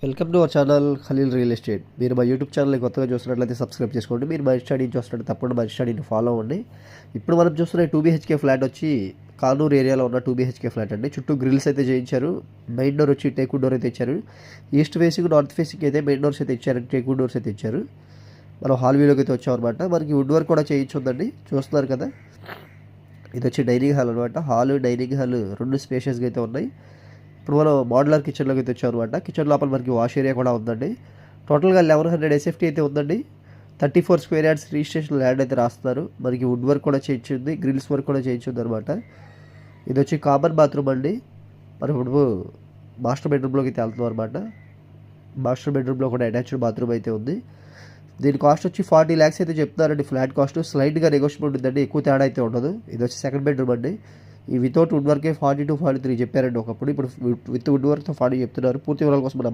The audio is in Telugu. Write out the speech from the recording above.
Welcome to our channel Khalil real estate. మీరు మా యూట్యూబ్ ఛానల్ని కొత్తగా చూస్తున్నట్లయితే సబ్స్క్రైబ్ చేసుకోండి. మీరు మా స్టడీ చూస్తున్నట్టు తప్పకుండా మా స్టడీని ఫాలో అవ్వండి. ఇప్పుడు మనం చూస్తున్న 2 BHK ఫ్లాట్ వచ్చి కానూరు ఏరియాలో ఉన్న 2 BHK ఫ్లాట్ అండి. చుట్టూ గ్రిల్స్ అయితే చేయించారు. మెయిన్ డోర్ వచ్చి టేకుడ్ డోర్ అయితే ఇచ్చారు. ఈస్ట్ ఫేసింగ్ నార్త్ ఫేసింగ్ అయితే మెయిన్ డోర్స్ అయితే ఇచ్చారు, టేకుడ్ డోర్స్ అయితే ఇచ్చారు. మనం హాల్ వ్యూలోకి అయితే వచ్చామన్నమాట. మనకి వుడ్ వర్క్ కూడా చేయించుందండి, చూస్తున్నారు కదా. ఇది వచ్చి డైనింగ్ హాల్ అనమాట. హాల్ డైనింగ్ హాల్ రెండు స్పేషియస్గా అయితే ఉన్నాయి. ఇప్పుడు మనం మోడ్యులర్ కిచెన్లోకి అయితే వచ్చాం అనమాట. కిచెన్ లోపల మనకి వాష్ ఏరియా కూడా ఉందండి. టోటల్గా 1100 SFT అయితే ఉందండి. 34 స్క్వేర్ యార్డ్స్ రిజిస్ట్రేషన్ ల్యాండ్ అయితే రాస్తున్నారు. మనకి వుడ్ వర్క్ కూడా చేయించింది, గ్రిల్స్ వర్క్ కూడా చేయించింది అనమాట. ఇది వచ్చి కామన్ బాత్రూమ్ అండి. మనం ఇప్పుడు మాస్టర్ బెడ్రూమ్లోకి అయితే వెళ్తున్నాం అనమాట. మాస్టర్ బెడ్రూమ్లో కూడా అటాచ్డ్ బాత్రూమ్ అయితే ఉంది. దీని కాస్ట్ వచ్చి 40 lakhs అయితే చెప్తున్నారండి. ఫ్లాట్ కాస్ట్ స్లైడ్గా నెగోషియబుల్ ఉంటుందండి, ఎక్కువ తేడా అయితే ఉండదు. ఇది వచ్చి సెకండ్ బెడ్రూమ్ అండి. ఈ వితౌట్ వుడ్ వర్కే 40 to 43 చెప్పారండి ఒకప్పుడు. ఇప్పుడు విత్ వుడ్ వర్క్తో 40 చెప్తున్నారు. పూర్తి వివరాల కోసం మనం